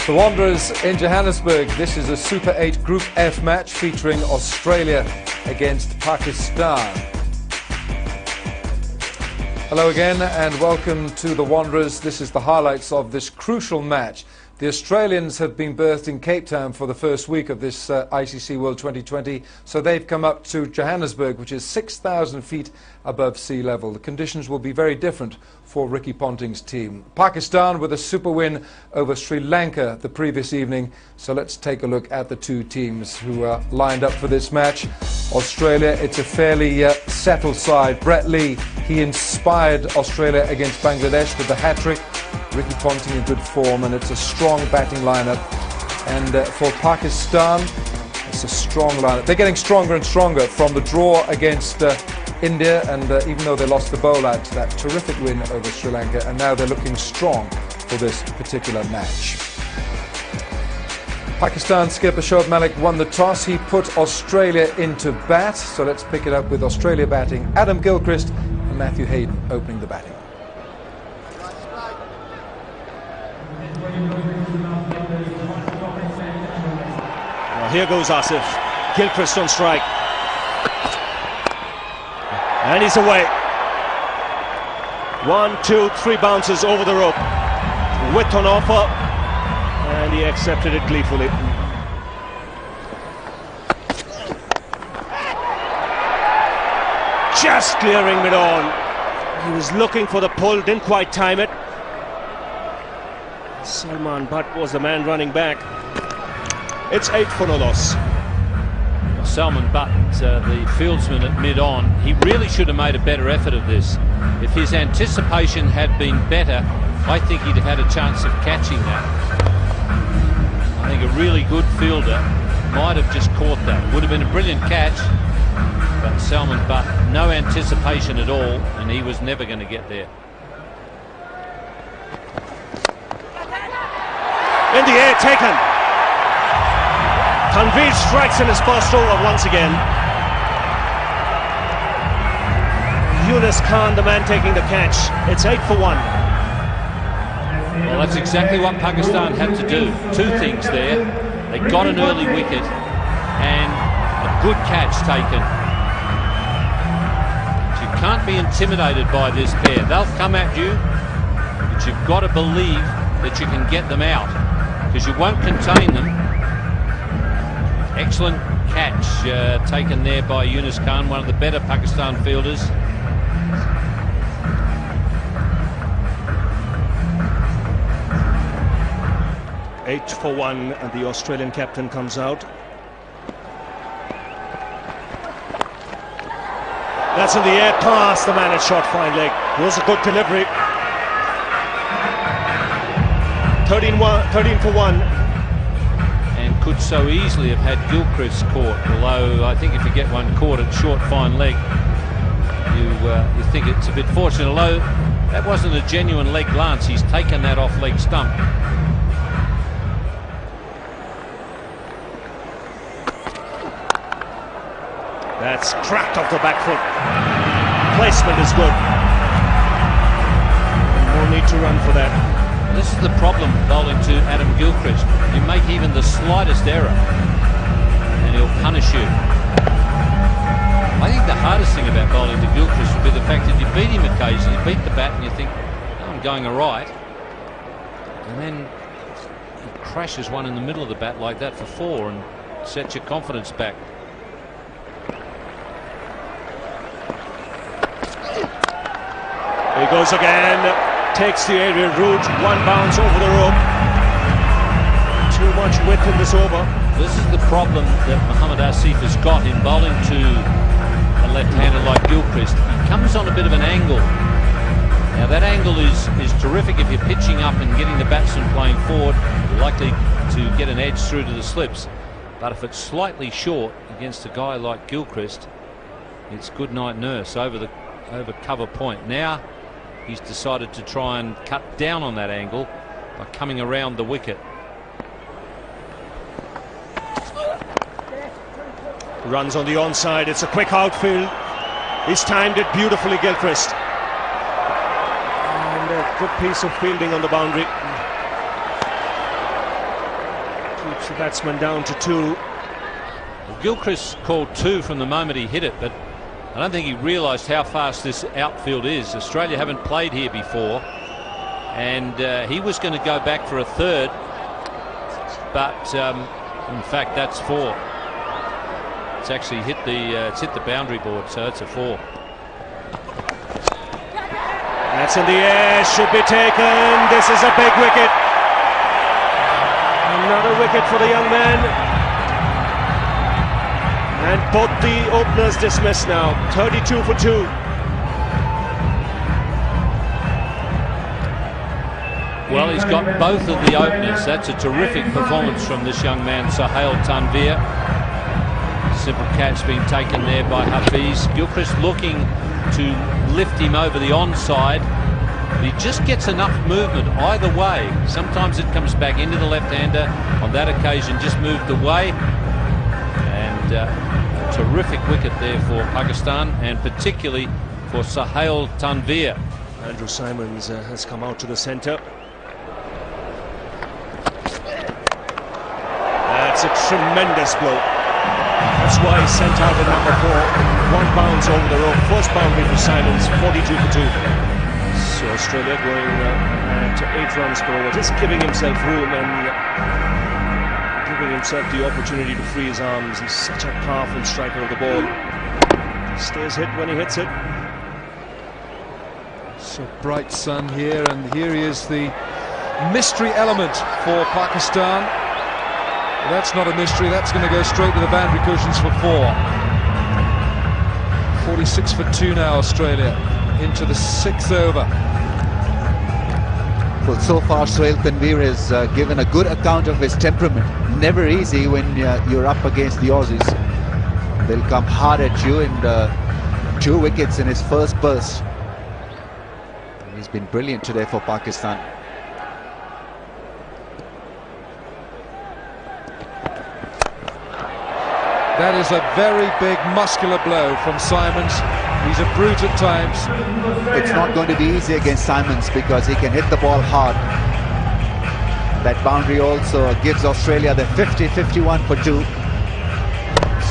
The Wanderers in Johannesburg. This is a Super 8 Group F match featuring Australia against Pakistan. Hello again and welcome to the Wanderers. This is the highlights of this crucial match. The Australians have been berthed in Cape Town for the first week of this ICC World 2020, so they've come up to Johannesburg, which is 6,000 feet above sea level. The conditions will be very different for Ricky Ponting's team. Pakistan with a super win over Sri Lanka the previous evening, so let's take a look at the two teams who are lined up for this match. Australia, it's a fairly settled side. Brett Lee, he inspired Australia against Bangladesh with the hat-trick. Ricky Ponting in good form, and it's a strong batting lineup. And for Pakistan, it's a strong lineup. They're getting stronger and stronger from the draw against India, and even though they lost the bowl out to that terrific win over Sri Lanka, and now they're looking strong for this particular match. Pakistan skipper Shoaib Malik won the toss. He put Australia into bat, so let's pick it up with Australia batting. Adam Gilchrist and Matthew Hayden opening the batting. Well, here goes Asif. Gilchrist on strike. And he's away. 1, 2, 3 bounces over the rope. Width on offer. And he accepted it gleefully. Just clearing mid-on. He was looking for the pull, didn't quite time it. Salman Butt was the man running back. It's 8 for no loss. Salman Butt, the fieldsman at mid-on, he really should have made a better effort of this. If his anticipation had been better, I think he'd have had a chance of catching that. I think a really good fielder might have just caught that. Would have been a brilliant catch, but Salman Butt, no anticipation at all, and he was never going to get there. In the air, taken. Tanveer strikes in his first over once again. Yunus Khan, the man taking the catch. It's 8 for 1. Well, that's exactly what Pakistan had to do. Two things there. They got an early wicket and a good catch taken. But you can't be intimidated by this pair. They'll come at you, but you've got to believe that you can get them out, because you won't contain them. Excellent catch taken there by Yunus Khan, one of the better Pakistan fielders. Eight for 1, and the Australian captain comes out. That's in the air, past the man at short fine leg. It was a good delivery. 13 for 1. And could so easily have had Gilchrist caught, although I think if you get one caught at short fine leg, you think it's a bit fortunate. Although that wasn't a genuine leg glance, he's taken that off leg stump. That's cracked off the back foot. Placement is good. No need to run for that. This is the problem bowling to Adam Gilchrist. You make even the slightest error and he'll punish you. I think the hardest thing about bowling to Gilchrist would be the fact that you beat him occasionally, beat the bat and you think, oh, I'm going all right. And then he crashes one in the middle of the bat like that for 4 and sets your confidence back. He goes again, takes the aerial route, 1 bounce over the rope. Too much width in this over. This is the problem that Mohammad Asif has got in bowling to a left-hander like Gilchrist. He comes on a bit of an angle. Now that angle is terrific if you're pitching up and getting the batsman playing forward. You're likely to get an edge through to the slips. But if it's slightly short against a guy like Gilchrist, it's good night nurse over cover point. Now he's decided to try and cut down on that angle by coming around the wicket. Runs on the onside. It's a quick outfield. He's timed it beautifully, Gilchrist. And a good piece of fielding on the boundary. Drops the batsman down to 2. Well, Gilchrist called 2 from the moment he hit it, but I don't think he realised how fast this outfield is. Australia haven't played here before, and he was going to go back for a third, but in fact that's 4. It's actually hit the boundary board, so it's a 4. That's in the air, should be taken. This is a big wicket. Another wicket for the young man. And both the openers dismissed now. 32 for 2. Well, he's got both of the openers. That's a terrific performance from this young man, Sohail Tanvir. Simple catch being taken there by Hafiz. Gilchrist looking to lift him over the onside. But he just gets enough movement either way. Sometimes it comes back into the left-hander. On that occasion, just moved away. And a terrific wicket there for Pakistan, and particularly for Sohail Tanvir. Andrew Simons has come out to the centre. That's a tremendous blow. That's why he sent out the number 4. 1 bounce over the rope. First boundary for Simons, 42 for 2. So Australia going to 8 runs per over, just giving himself room and giving himself the opportunity to free his arms. He's such a powerful striker of the ball. Stays hit when he hits it. So bright sun here, and here he is, the mystery element for Pakistan. Well, that's not a mystery, that's going to go straight to the boundary cushions for 4. 46 for 2 now, Australia, into the 6th over. Well, so far Sohail Tanvir has given a good account of his temperament. Never easy when you're up against the Aussies. They'll come hard at you, and 2 wickets in his first burst. He's been brilliant today for Pakistan. That is a very big muscular blow from Simons. He's a brute at times. It's not going to be easy against Simons because he can hit the ball hard. That boundary also gives Australia the 50-51 for 2.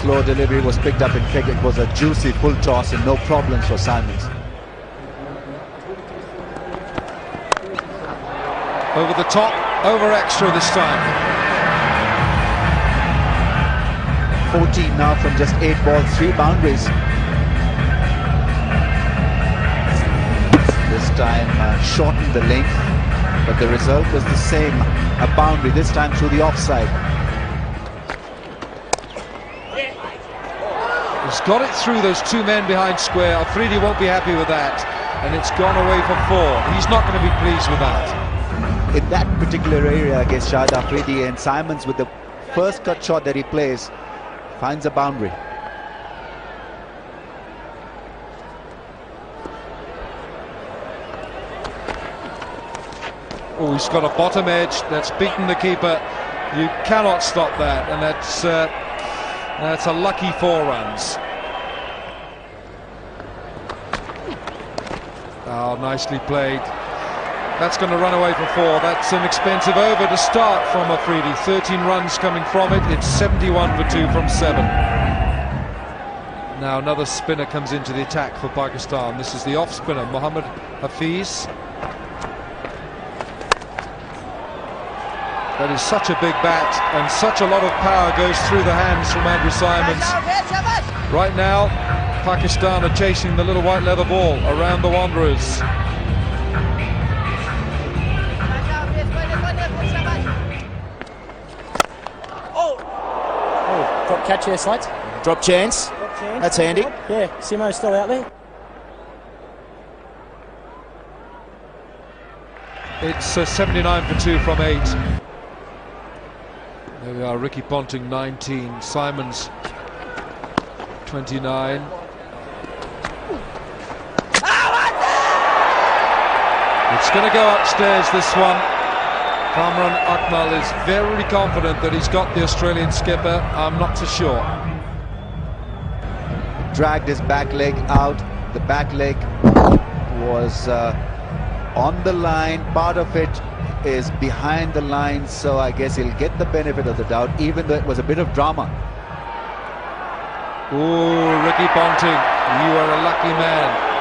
Slow delivery was picked up in pick. It was a juicy full toss and no problems for Simons. Over the top, over extra this time. 14 now from just 8 balls, 3 boundaries. This time shortened the length, but the result was the same. A boundary, this time through the offside. He's got it through those 2 men behind square. Afridi won't be happy with that, and it's gone away for 4. He's not going to be pleased with that. In that particular area against Shahid Afridi, and Simons with the first cut shot that he plays finds a boundary. Oh, he's got a bottom edge that's beaten the keeper. You cannot stop that, and that's a lucky 4 runs. Oh, nicely played. That's going to run away for 4. That's an expensive over to start from Afridi. 13 runs coming from it. It's 71 for 2 from 7. Now another spinner comes into the attack for Pakistan. This is the off spinner, Mohammad Hafiz. That is such a big bat, and such a lot of power goes through the hands from Andrew Simons. Right now, Pakistan are chasing the little white leather ball around the Wanderers. Drop catch here, Slates. Drop chance. That's handy. Yeah, Simo's still out there. It's 79 for 2 from 8. There we are, Ricky Ponting 19, Simons 29. It's going to go upstairs, this one. Kamran Akmal is very confident that he's got the Australian skipper. I'm not so sure. Dragged his back leg out. The back leg was on the line. Part of it is behind the line, so I guess he'll get the benefit of the doubt, even though it was a bit of drama. Oh, Ricky Ponting, you are a lucky man.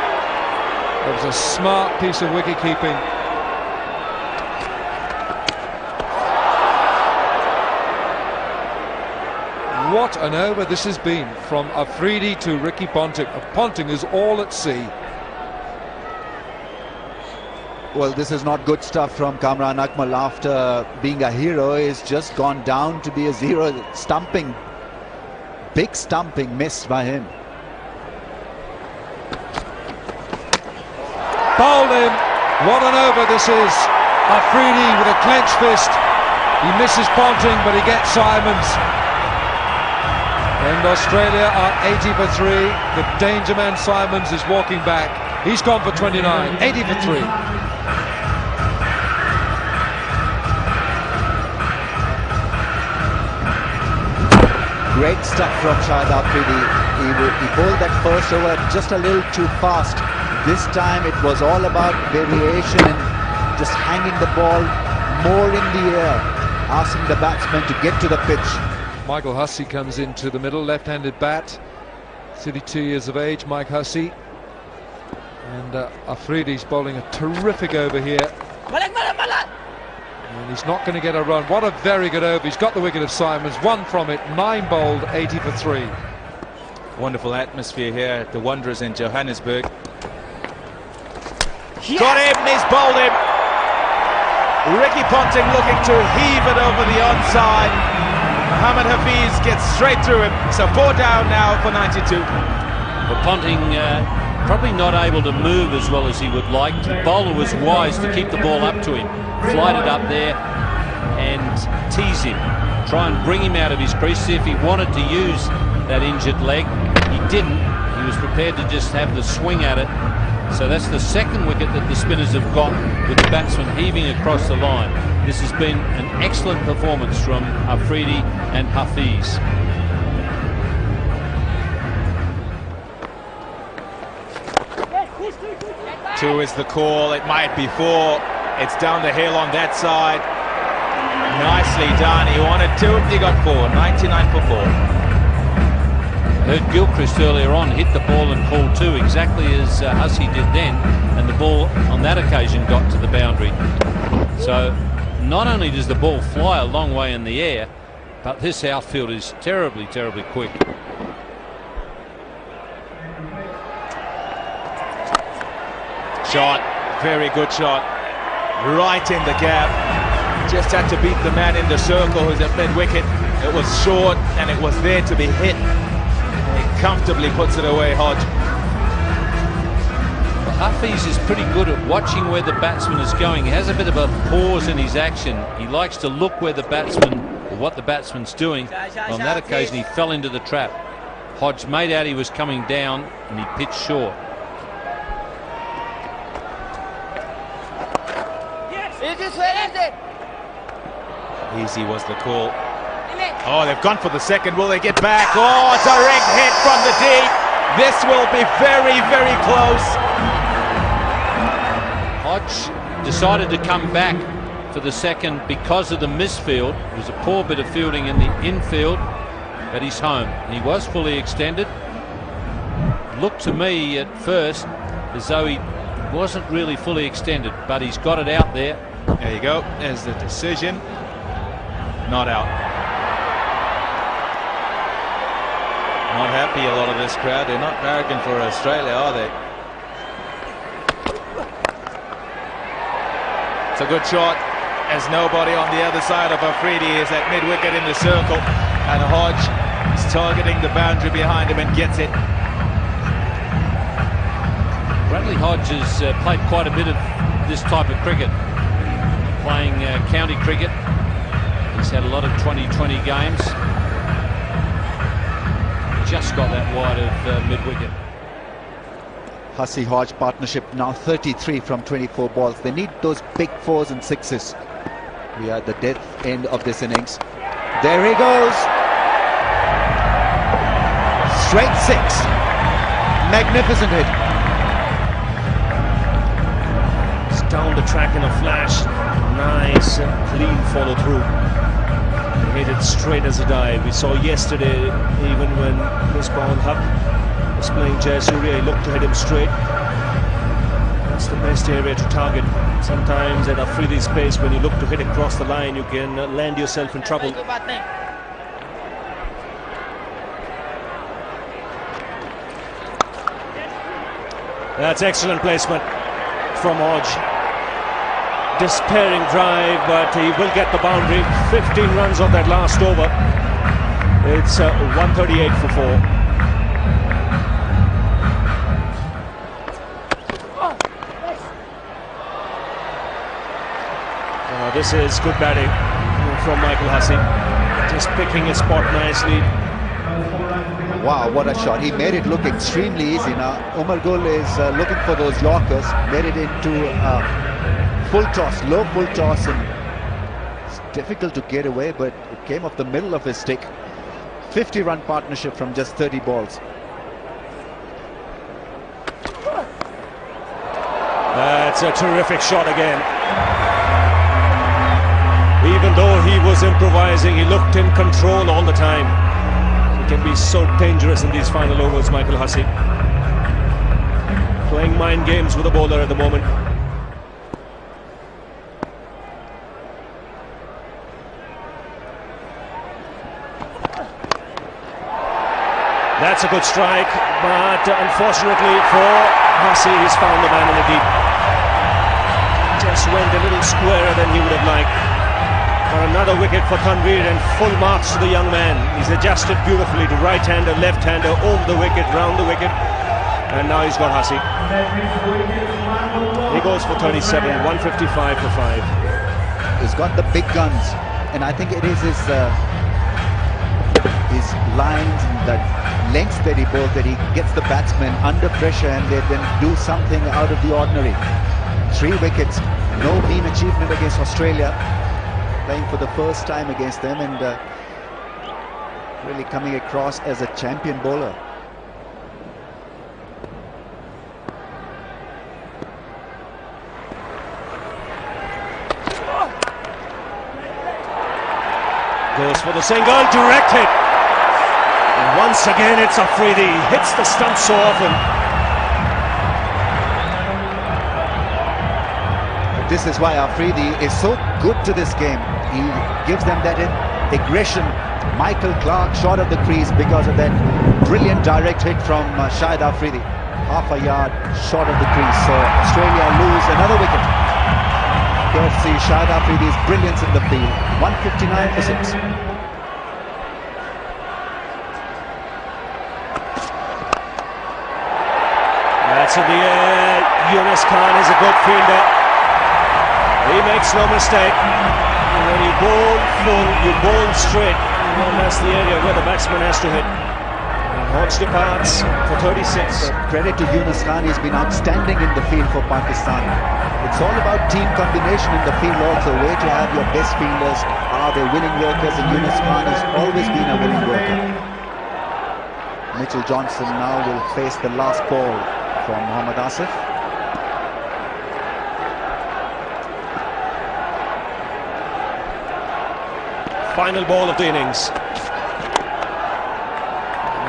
That was a smart piece of wicket-keeping. What an over this has been from Afridi to Ricky Ponting. Ponting is all at sea. Well, this is not good stuff from Kamran Akmal. After being a hero, he's just gone down to be a zero. Stumping, big stumping missed by him. Bowled him. What an over this is. Afridi with a clenched fist. He misses Ponting, but he gets Simons. And Australia are 80 for 3. The danger man Simons is walking back. He's gone for 29. 80 for 3. Great stuff from Shahid Afridi. He bowled that first over just a little too fast. This time it was all about variation and just hanging the ball more in the air, asking the batsman to get to the pitch. Michael Hussey comes into the middle, left-handed bat, 32 years of age, Mike Hussey. And Afridi's bowling a terrific over here. And he's not going to get a run. What a very good over. He's got the wicket of Simons, one from it, 9 bowled, 80 for 3. Wonderful atmosphere here at the Wanderers in Johannesburg. Got him, he's bowled him. Ricky Ponting looking to heave it over the onside. Mohamed Hafiz gets straight through him. So 4 down now for 92. But Ponting probably not able to move as well as he would like. The bowler was wise to keep the ball up to him, flight it up there and tease him. Try and bring him out of his crease, see if he wanted to use that injured leg. He didn't. He was prepared to just have the swing at it. So that's the second wicket that the spinners have got, with the batsman heaving across the line. This has been an excellent performance from Afridi and Hafiz. Two is the call. It might be 4. It's down the hill on that side. Nicely done. He wanted 2, he got 4. 99 for 4. Heard Gilchrist earlier on hit the ball and called 2, exactly as Hussey did then, and the ball on that occasion got to the boundary. So not only does the ball fly a long way in the air, but this outfield is terribly, terribly quick. Shot, very good shot, right in the gap. Just had to beat the man in the circle who's at mid-wicket. It was short and it was there to be hit. He comfortably puts it away, Hodge. Well, Hafiz is pretty good at watching where the batsman is going. He has a bit of a pause in his action. He likes to look where the batsman, or what the batsman's doing. On that occasion he fell into the trap. Hodge made out he was coming down and he pitched short. Easy was the call. Oh, they've gone for the second. Will they get back? Oh, direct hit from the deep. This will be very, very close. Hodge decided to come back for the second because of the misfield. It was a poor bit of fielding in the infield, but he's home. He was fully extended. Looked to me at first as though he wasn't really fully extended, but he's got it out there. There you go. There's the decision. Not out. Not happy, a lot of this crowd. They're not barracking for Australia, are they? It's a good shot, as nobody on the other side of Afridi is at mid-wicket in the circle, and Hodge is targeting the boundary behind him and gets it. Bradley Hodge has played quite a bit of this type of cricket, playing county cricket. He's had a lot of 2020 games. Just got that wide of mid-wicket. Hussey-Hodge partnership now 33 from 24 balls. They need those big 4s and 6s. We are at the death end of this innings. There he goes. Straight 6. Magnificent hit. It's down the track in a flash. Nice and clean follow through. Hit it straight as a die. We saw yesterday, even when Misbah Haq was playing Jayasuriya, he looked to hit him straight. That's the best area to target. Sometimes at Afridi's pace, when you look to hit across the line, you can land yourself in trouble. That's excellent placement from Hodge. Despairing drive, but he will get the boundary. 15 runs on that last over. It's 138 for 4. This is good batting from Michael Hussey. Just picking his spot nicely. Wow, what a shot. He made it look extremely easy. Now, Umar Gul is looking for those Yorkers. Made it into full toss, low full toss, and it's difficult to get away, but it came off the middle of his stick. 50-run partnership from just 30 balls. That's a terrific shot again. Even though he was improvising, he looked in control all the time. He can be so dangerous in these final overs, Michael Hussey. Playing mind games with the bowler at the moment. That's a good strike, but unfortunately for Hussey, he's found the man in the deep. Just went a little squarer than he would have liked. For another wicket for Tanveer and full marks to the young man. He's adjusted beautifully to right-hander, left-hander, over the wicket, round the wicket, and now he's got Hussey. He goes for 37, 155 for 5. He's got the big guns, and I think it is his lines and that length that he bowls that he gets the batsmen under pressure and they then do something out of the ordinary. 3 wickets, no mean achievement against Australia. Playing for the first time against them and really coming across as a champion bowler. Goes for the single, direct hit. And once again it's Afridi. Hits the stump so often. This is why Afridi is so good to this game. He gives them that aggression. Michael Clarke short of the crease because of that brilliant direct hit from Shahid Afridi. Half a yard short of the crease. So Australia lose another wicket. Courtesy Shahid Afridi's brilliance in the field. 159 for 6. That's in the air. Yunus Khan is a good fielder. He makes no mistake. When you bowl full, you bowl straight. And that's the area where the batsman has to hit. Hodge departs for 36. Credit to Yunus Khan, he's been outstanding in the field for Pakistan. It's all about team combination in the field also. Where to have your best fielders, are they willing workers, and Yunus Khan has always been a willing worker. Mitchell Johnson now will face the last ball from Mohammad Asif. Final ball of the innings.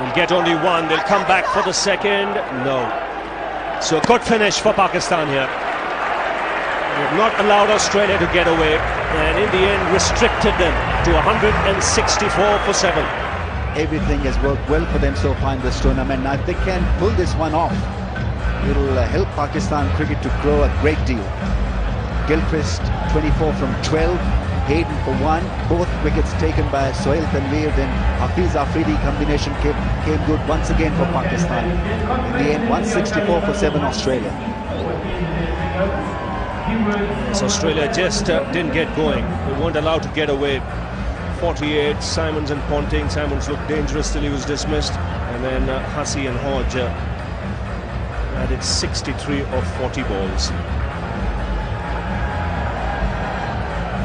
We'll get only one. They'll come back for the second. No. So good finish for Pakistan here. They've not allowed Australia to get away, and in the end restricted them to 164 for 7. Everything has worked well for them so far in this tournament. Now if they can pull this one off, it'll help Pakistan cricket to grow a great deal. Gilchrist 24 from 12. Hayden for 1, both wickets taken by Sohail Tanveer. Then Hafiz Afridi combination came good once again for Pakistan. In the end, 164 for 7 Australia. So Australia just didn't get going. They weren't allowed to get away. 48, Simons and Ponting. Simons looked dangerous till he was dismissed. And then Hussey and Hodge added 63 of 40 balls.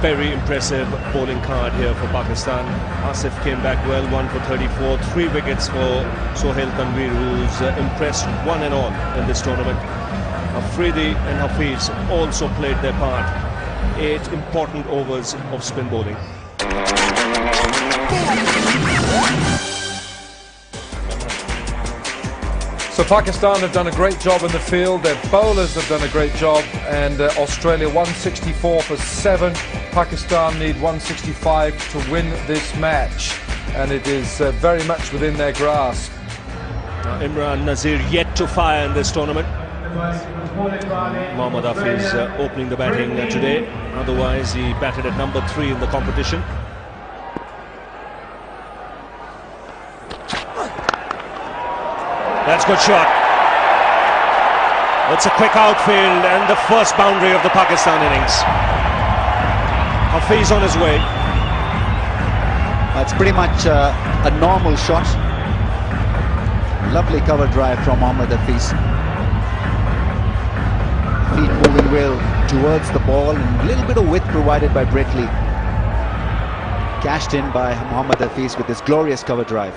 Very impressive bowling card here for Pakistan. Asif came back well, 1 for 34, 3 wickets for Sohail Tanveer, who's impressed one and all in this tournament. Afridi and Hafiz also played their part 8 important overs of spin bowling. So Pakistan have done a great job in the field, their bowlers have done a great job, and Australia 164 for 7. Pakistan need 165 to win this match, and it is very much within their grasp. Imran Nazir yet to fire in this tournament. Mohammad Hafiz opening the batting today, otherwise he batted at number 3 in the competition. That's a good shot. It's a quick outfield and the first boundary of the Pakistan innings. Hafiz on his way. It's pretty much a normal shot. Lovely cover drive from Mohammad Hafiz. Feet moving well towards the ball, and a little bit of width provided by Brett Lee. Cashed in by Mohammad Hafiz with his glorious cover drive.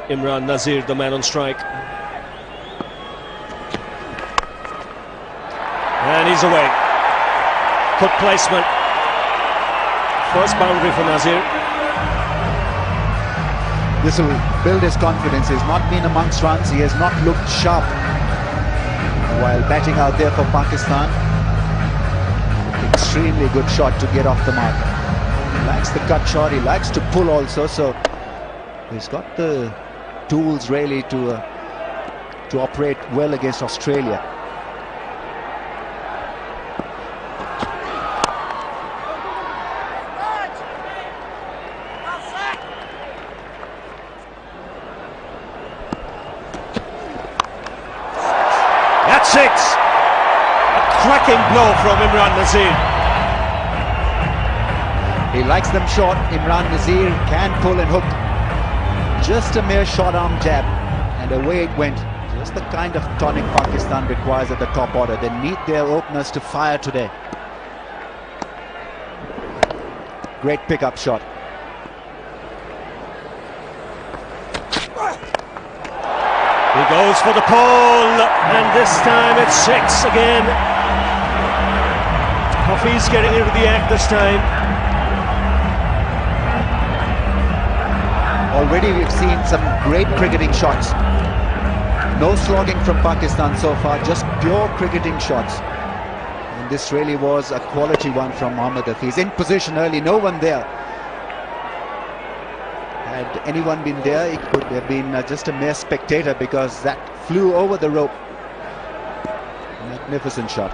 Imran Nazir, the man on strike. And he's away. Good placement. First boundary for Nazir. This will build his confidence. He's not been amongst runs. He has not looked sharp while batting out there for Pakistan. Extremely good shot to get off the mark. He likes the cut shot. He likes to pull also. So he's got the tools really to operate well against Australia. That's 6. A cracking blow from Imran Nazir. He likes them short. Imran Nazir can pull and hook. Just a mere short arm jab, and away it went. Just the kind of tonic Pakistan requires at the top order. They need their openers to fire today. Great pickup shot. He goes for the pole, and this time it's 6 again. Hafiz getting into the act this time. Already we've seen some great cricketing shots. No slogging from Pakistan so far, just pure cricketing shots. And this really was a quality one from Mohammad Hafiz. In position early, no one there. Had anyone been there, it could have been just a mere spectator, because that flew over the rope. Magnificent shot.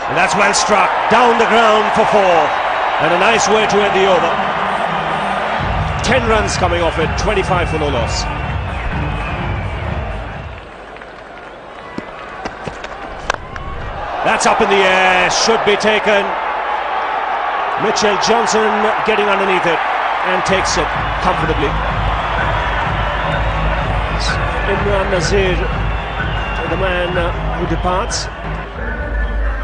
And that's well struck, down the ground for 4, and a nice way to end the over. 10 runs coming off it, 25 for no loss. That's up in the air, should be taken. Mitchell Johnson getting underneath it and takes it comfortably. Imran Nazir, the man who departs.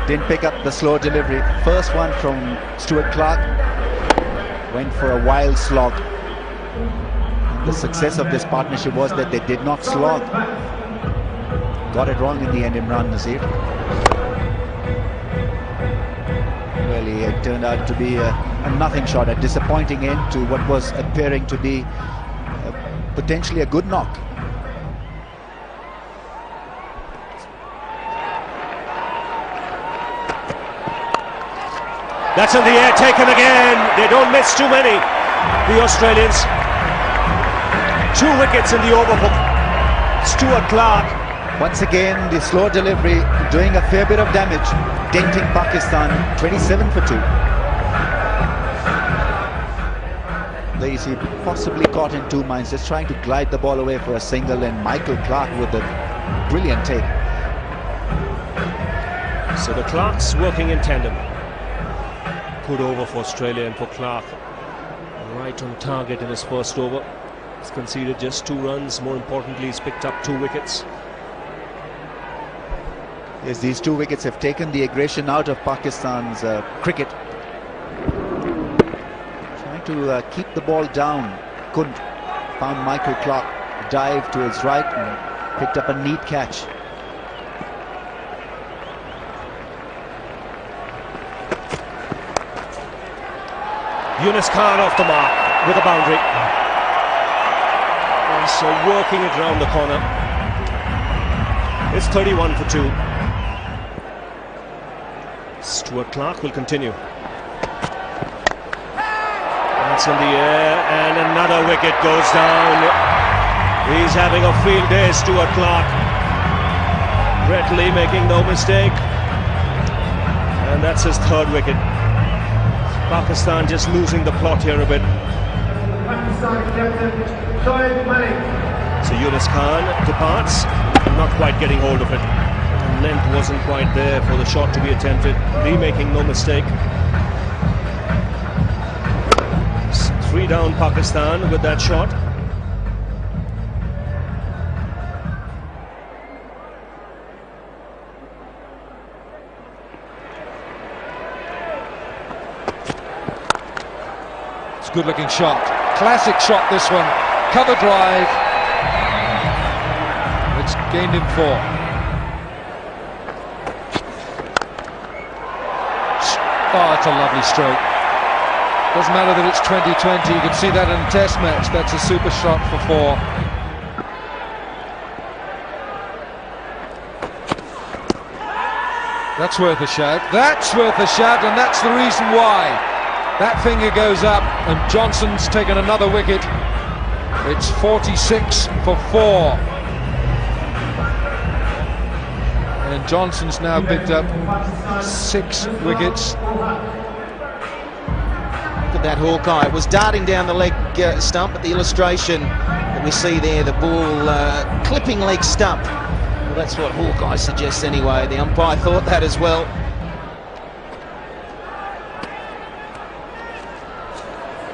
Didn't pick up the slow delivery. First one from Stuart Clark. Went for a wild slog. The success of this partnership was that they did not slog. Got it wrong in the end, Imran Nazir. Well, it turned out to be a nothing shot, a disappointing end to what was appearing to be potentially a good knock. That's in the air, taken again. They don't miss too many, the Australians. 2 wickets in the over for Stuart Clark. Once again, the slow delivery doing a fair bit of damage, denting Pakistan. 27 for 2. Lacy possibly caught in 2 minds, just trying to glide the ball away for a single, and Michael Clark with a brilliant take. So the Clarks working in tandem. Good over for Australia and for Clark. Right on target in his first over. He's conceded just 2 runs. More importantly, he's picked up 2 wickets. Yes, these 2 wickets have taken the aggression out of Pakistan's cricket. Trying trying to keep the ball down. Couldn't. Found Michael Clark, dive to his right and picked up a neat catch. Yunus Khan off the mark with a boundary. And so working it round the corner. It's 31 for 2. Stuart Clark will continue. That's in the air, and another wicket goes down. He's having a field day, Stuart Clark. Brett Lee making no mistake. And that's his 3rd wicket. Pakistan just losing the plot here a bit. So Yunus Khan departs, not quite getting hold of it. Length wasn't quite there for the shot to be attempted. Lee making no mistake. 3 down Pakistan with that shot. It's a good looking shot. Classic shot, this one. Cover drive. It's gained him 4. Oh, it's a lovely stroke. Doesn't matter that it's 2020, you can see that in a test match. That's a super shot for 4. That's worth a shout. That's worth a shout, and that's the reason why. That finger goes up, and Johnson's taken another wicket. It's 46 for 4. And Johnson's now picked up 6 wickets. Look at that Hawkeye. It was darting down the leg stump, but the illustration that we see there, the ball clipping leg stump. Well, that's what Hawkeye suggests anyway. The umpire thought that as well.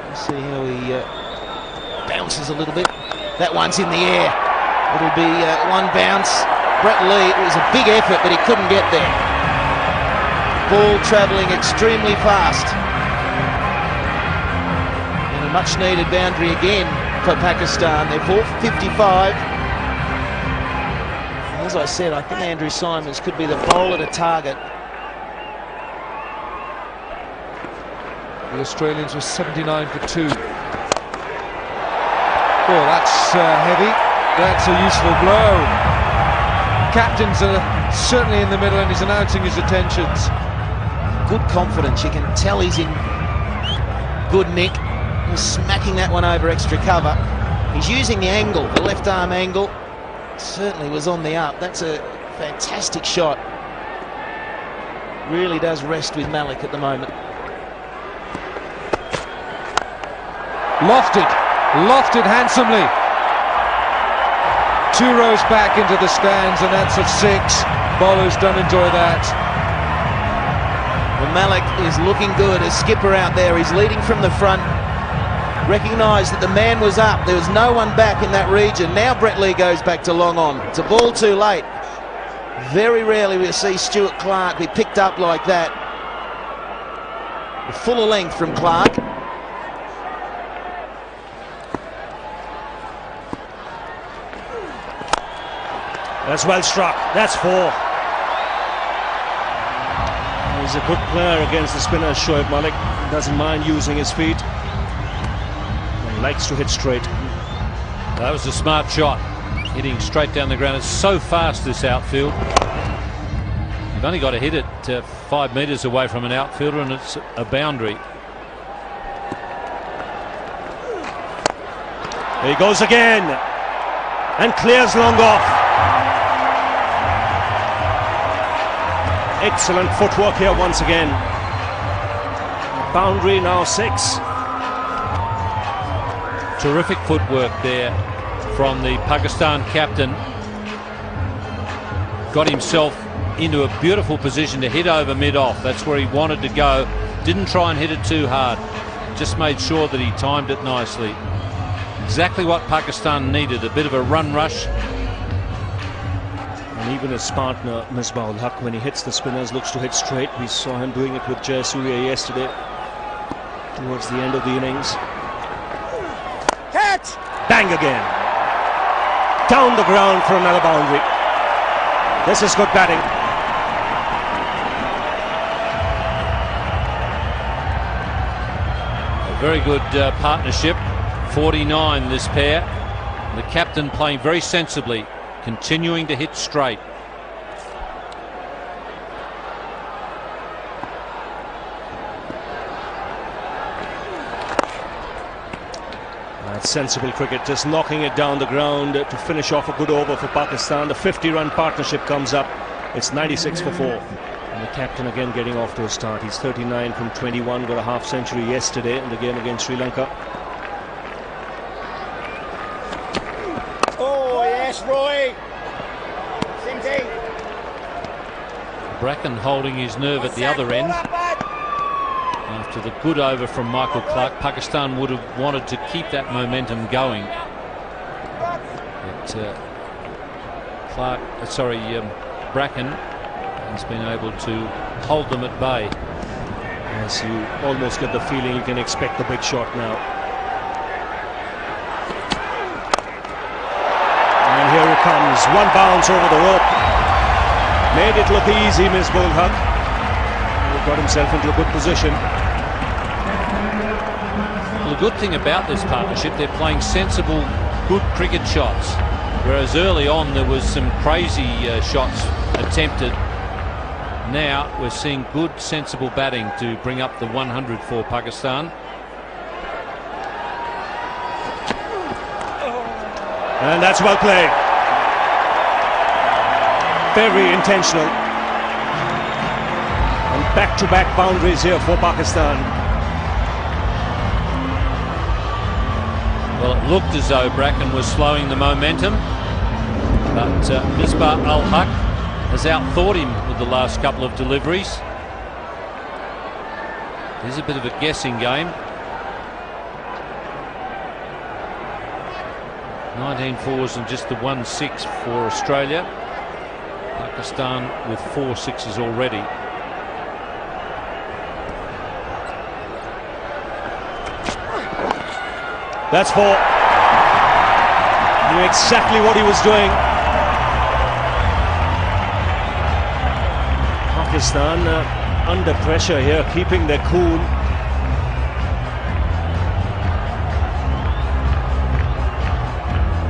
Let's see how he bounces a little bit. That one's in the air. It'll be one bounce. Brett Lee, it was a big effort, but he couldn't get there. Ball travelling extremely fast. And a much-needed boundary again for Pakistan. They're 455. As I said, I think Andrew Simons could be the bowler to target. The Australians were 79 for 2. Oh, that's heavy. That's a useful blow. Captain's certainly in the middle, and he's announcing his intentions. Good confidence. You can tell he's in good nick. He's smacking that one over extra cover. He's using the angle, the left arm angle. Certainly was on the up. That's a fantastic shot. Really does rest with Malik at the moment. Lofted handsomely. 2 rows back into the stands, and that's a 6. Bowlers don't enjoy that. Well, Malik is looking good as skipper out there. He's leading from the front. Recognised that the man was up. There was no one back in that region. Now Brett Lee goes back to long on. It's a ball too late. Very rarely we'll see Stuart Clark be picked up like that. Fuller length from Clark. That's well struck. That's 4. He's a good player against the spinner, Shoaib Malik. Doesn't mind using his feet. And likes to hit straight. That was a smart shot. Hitting straight down the ground. It's so fast, this outfield. You've only got to hit it 5 metres away from an outfielder, and it's a boundary. There he goes again. And clears long off. Excellent footwork here once again. Boundary now 6. Terrific footwork there from the Pakistan captain. Got himself into a beautiful position to hit over mid-off. That's where he wanted to go. Didn't try and hit it too hard. Just made sure that he timed it nicely. Exactly what Pakistan needed, a bit of a run rush. And even his partner, Misbah ul Haq, when he hits the spinners, looks to hit straight. We saw him doing it with Jayasuriya yesterday. towards the end of the innings. Catch! Bang again. Down the ground for another boundary. This is good batting. A very good partnership. 49 this pair. The captain playing very sensibly, continuing to hit straight. That's sensible cricket, just knocking it down the ground to finish off a good over for Pakistan. The 50-run partnership comes up. It's 96 for 4. And the captain again getting off to a start. He's 39 from 21, got a half century yesterday in the game against Sri Lanka. Oh, yes, Roy. Sing. Bracken holding his nerve at the other end. After the good over from Michael Clarke, Pakistan would have wanted to keep that momentum going. But Bracken has been able to hold them at bay. Yes, you almost get the feeling you can expect the big shot now. And here it comes, one bounce over the rope. Made it look easy, Misbah-ul Haq. He got himself into a good position. Well, the good thing about this partnership, they're playing sensible, good cricket shots. Whereas early on there was some crazy shots attempted. Now we're seeing good, sensible batting to bring up the 100 for Pakistan. And that's well played. Very intentional. And back-to-back boundaries here for Pakistan. Well, it looked as though Bracken was slowing the momentum, but Misbah-ul Haq has outthought him with the last couple of deliveries. There's a bit of a guessing game. 19 fours and just the 1-6 for Australia. Pakistan with 4 sixes already. That's 4. Knew exactly what he was doing. Pakistan under pressure here, keeping their cool.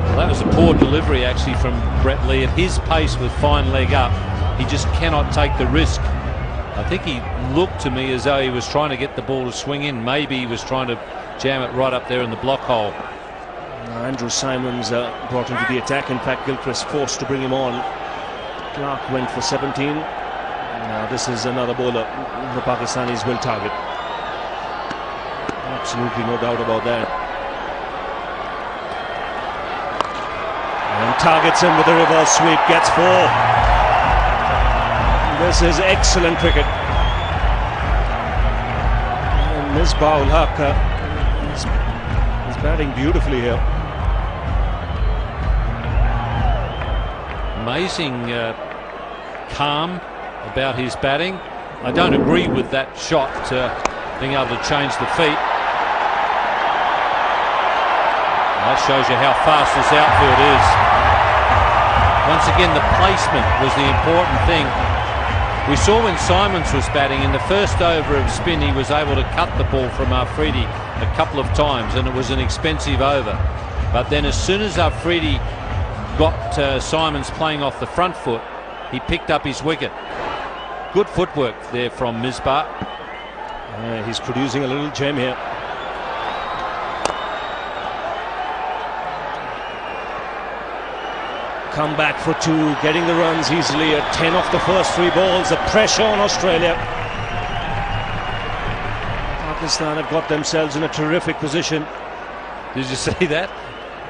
Well, that was a poor delivery actually from Brett Lee. At his pace with fine leg up, he just cannot take the risk. I think he looked to me as though he was trying to get the ball to swing in. Maybe he was trying to jam it right up there in the block hole. Andrew Simons brought into the attack. In fact, Gilchrist forced to bring him on. Clarke went for 17. Now this is another bowler the Pakistanis will target. Absolutely no doubt about that. And targets him with a reverse sweep, gets 4. This is excellent cricket. And Misbah-ul Haq is batting beautifully here. Amazing calm about his batting. I don't agree with that shot being able to change the feet. That shows you how fast this outfield is. Once again, the placement was the important thing. We saw when Simons was batting in the first over of spin, he was able to cut the ball from Afridi a couple of times, and it was an expensive over. But then as soon as Afridi got Simons playing off the front foot, he picked up his wicket. Good footwork there from Misbah. He's producing a little gem here. Come back for 2, getting the runs easily at 10 off the first 3 balls. The pressure on Australia. Pakistan have got themselves in a terrific position. Did you see that?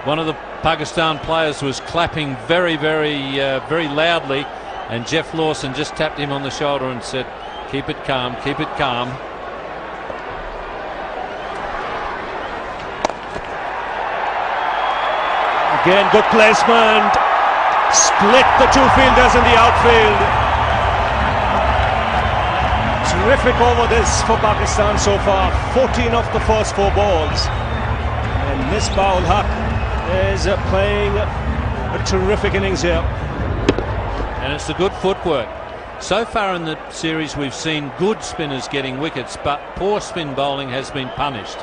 One of the Pakistan players was clapping very, very loudly, and Jeff Lawson just tapped him on the shoulder and said, "Keep it calm, keep it calm." Again, good placement. Split the 2 fielders in the outfield. Terrific over this for Pakistan so far. 14 off the first 4 balls. And Misbah-ul Haq is playing a terrific innings here. And it's the good footwork. So far in the series we've seen good spinners getting wickets, but poor spin bowling has been punished.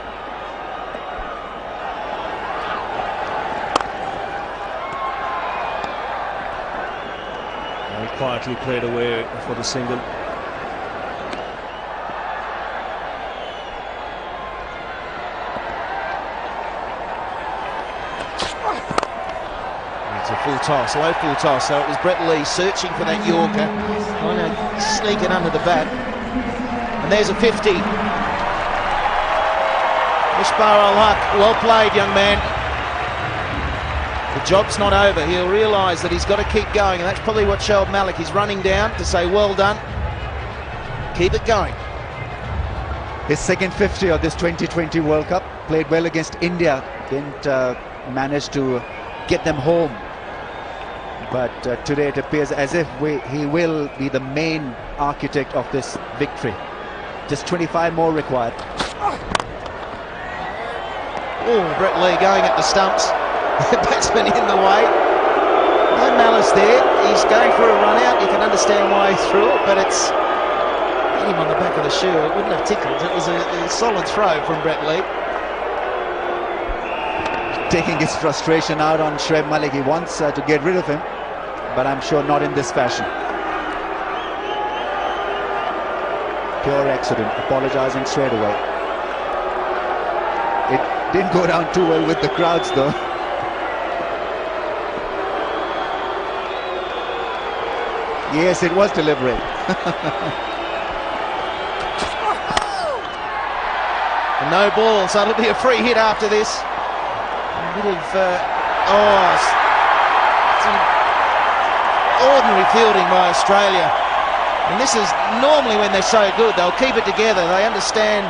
Very quietly played away for the single. It's a full toss, low full toss. So it was Brett Lee searching for that Yorker, trying to sneak it under the bat. And there's a 50. Misbah-ul Haq, well played, young man. The job's not over. He'll realise that he's got to keep going, and that's probably what Shoaib Malik is running down to say, well done. Keep it going. His second 50 of this 2020 World Cup. Played well against India. Didn't manage to get them home. But today it appears as if he will be the main architect of this victory. Just 25 more required. Oh, Brett Lee going at the stumps. The batsman in the way. No malice there. He's going for a run out. You can understand why he threw it, but it's hit him on the back of the shoe. It wouldn't have tickled. It was a solid throw from Brett Lee. Taking his frustration out on Shoaib Malik. He wants to get rid of him, but I'm sure not in this fashion. Pure accident. Apologizing straight away. It didn't go down too well with the crowds though. Yes, it was deliberate. No ball, so it'll be a free hit after this. A bit of some ordinary fielding by Australia. And this is normally when they're so good, they'll keep it together. They understand,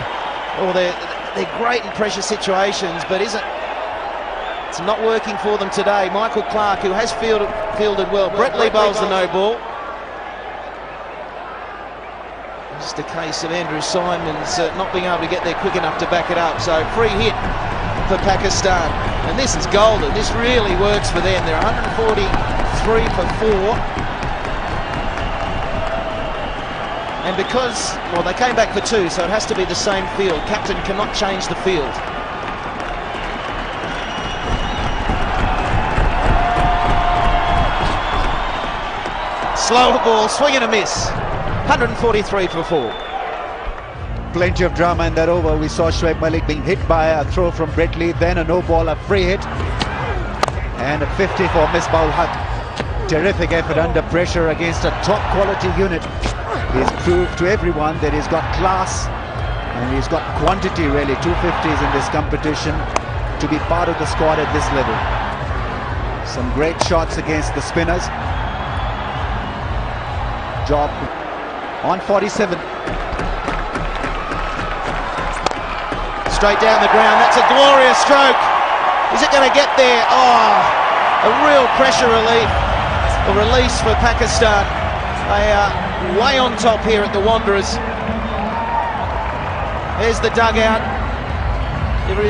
they're great in pressure situations, but it's not working for them today. Michael Clarke, who has fielded well. Brett Lee bowls the no ball. Just a case of Andrew Simons not being able to get there quick enough to back it up. So free hit for Pakistan. And this is golden. This really works for them. They're 143 for 4. And because, well, they came back for 2, so it has to be the same field. Captain cannot change the field. Slower ball, swing and a miss. 143 for 4. Plenty of drama in that over. We saw Shoaib Malik being hit by a throw from Brett Lee, then a no ball, a free hit, and a 50 for Misbah-ul Haq. Terrific effort under pressure against a top quality unit. He's proved to everyone that he's got class and he's got quantity, really. 250s in this competition to be part of the squad at this level. Some great shots against the spinners. Job on 47. Straight down the ground. That's a glorious stroke. Is it going to get there? Oh, a real pressure relief. A release for Pakistan. They are way on top here at the Wanderers. There's the dugout.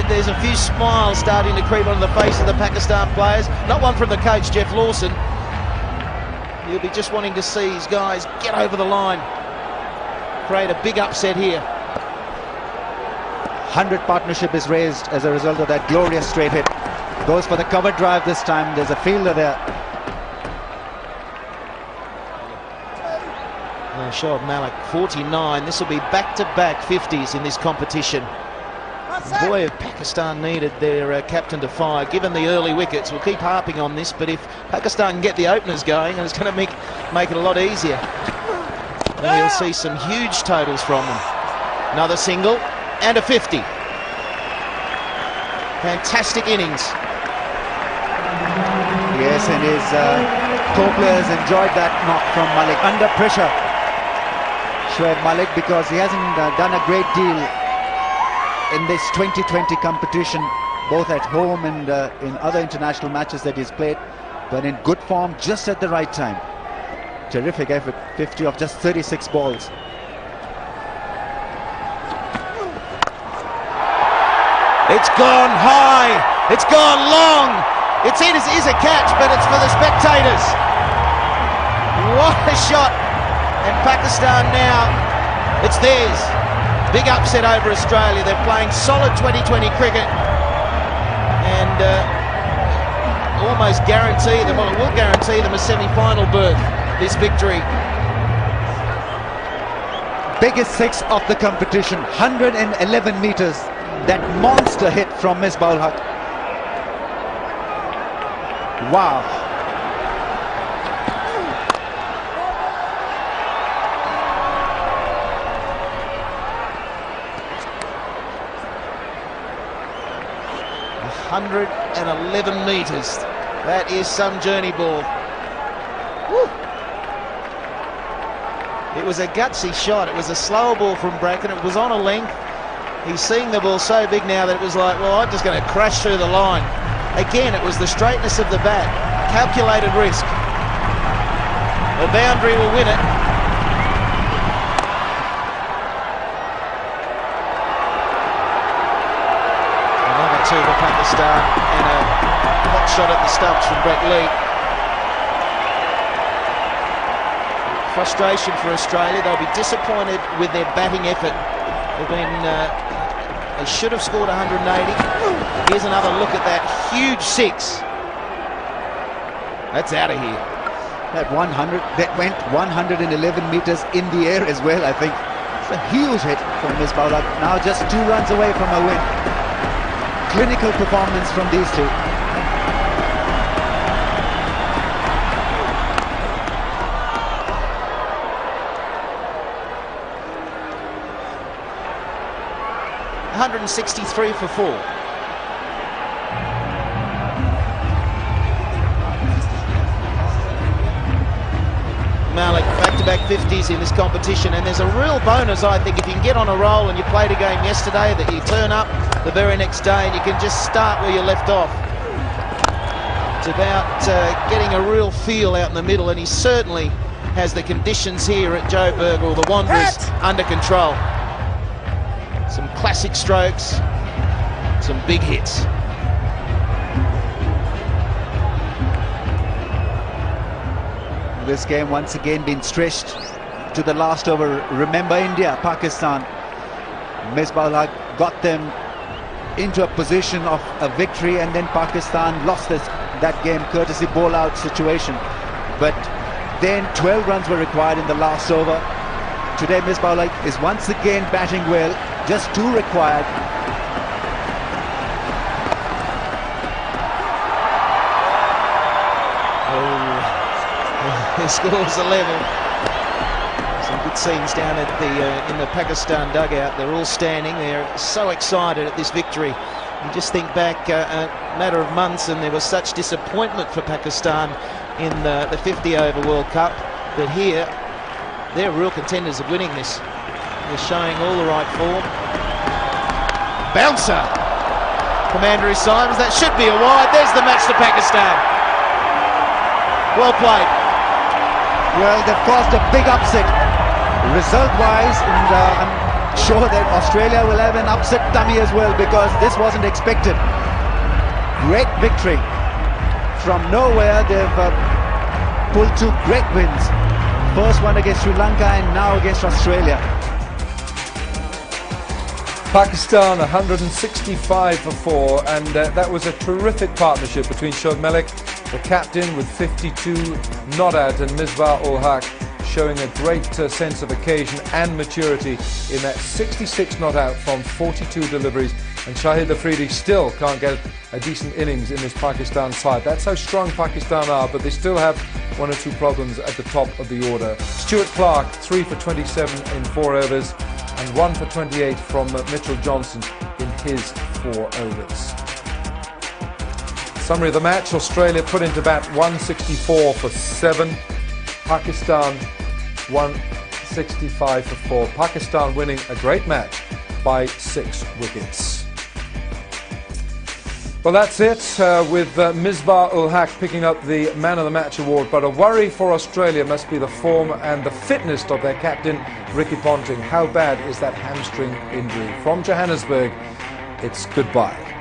There's a few smiles starting to creep on the face of the Pakistan players. Not one from the coach, Jeff Lawson. He'll be just wanting to see his guys get over the line. Create a big upset here. 100 partnership is raised as a result of that glorious straight hit. Goes for the cover drive this time. There's a fielder there. Shoaib Malik, 49. This will be back-to-back 50s in this competition. Boy, if Pakistan needed their captain to fire, given the early wickets. We'll keep harping on this, but if Pakistan can get the openers going, it's going to make it a lot easier. And we'll see some huge totals from them. Another single and a 50. Fantastic innings. Yes, and his co-players enjoyed that knock from Malik under pressure. Shoaib Malik, because he hasn't done a great deal in this 2020 competition, both at home and in other international matches that he's played, but in good form just at the right time. Terrific effort, 50 of just 36 balls. It's gone high. It's gone long. It is a catch, but it's for the spectators. What a shot. And Pakistan now, it's theirs. Big upset over Australia. They're playing solid 2020 cricket. And almost guarantee them, well, it will guarantee them a semi-final berth, this victory. Biggest six of the competition, 111 metres. That monster hit from Misbah-ul-Haq. Wow. .111 metres. That is some journey ball. Woo. It was a gutsy shot. It was a slower ball from Bracken. It was on a length. He's seeing the ball so big now that it was like, well, I'm just going to crash through the line. Again, it was the straightness of the bat. Calculated risk. The boundary will win it. Another two for Pakistan and a hot shot at the stumps from Brett Lee. Frustration for Australia. They'll be disappointed with their batting effort. They've been, they should have scored 180. Here's another look at that huge six. That's out of here. That 100, that went 111 metres in the air as well, I think. It's a huge hit from Misbah-ul-Haq. Now just 2 runs away from a win. Clinical performance from these two. .163 for 4. Malik, back-to-back 50s in this competition, and there's a real bonus, I think, if you can get on a roll and you played a game yesterday, that you turn up the very next day and you can just start where you left off. It's about getting a real feel out in the middle, and he certainly has the conditions here at Joburg, or the Wanderers, under control. Some classic strokes, some big hits. This game once again been stretched to the last over. Remember India, Pakistan. Misbah-ul-Haq got them into a position of a victory, and then Pakistan lost that game courtesy ball-out situation. But then 12 runs were required in the last over. Today Misbah-ul-Haq is once again batting well. Just 2 required. Oh, he scores 11. Some good scenes down at the in the Pakistan dugout. They're all standing. They're so excited at this victory. You just think back a matter of months, and there was such disappointment for Pakistan in the 50-over World Cup. But here, they're real contenders of winning this. They're showing all the right form. Bouncer from Andrew Symes. That should be a wide. There's the match to Pakistan. Well played. Well, they've caused a big upset result-wise, and I'm sure that Australia will have an upset tummy as well, because this wasn't expected. Great victory. From nowhere, they've pulled 2 great wins. First one against Sri Lanka and now against Australia. Pakistan 165 for 4, and that was a terrific partnership between Shoaib Malik, the captain, with 52 not out, and Misbah-ul-Haq showing a great sense of occasion and maturity in that 66 not out from 42 deliveries. And Shahid Afridi still can't get a decent innings in this Pakistan side. That's how strong Pakistan are, but they still have 1 or 2 problems at the top of the order. Stuart Clark, 3 for 27 in 4 overs, and 1 for 28 from Mitchell Johnson in his 4 overs. Summary of the match: Australia put into bat 164 for 7, Pakistan 165 for 4. Pakistan winning a great match by 6 wickets. Well, that's it, with Misbah-ul-Haq picking up the Man of the Match award. But a worry for Australia must be the form and the fitness of their captain, Ricky Ponting. How bad is that hamstring injury? From Johannesburg, it's goodbye.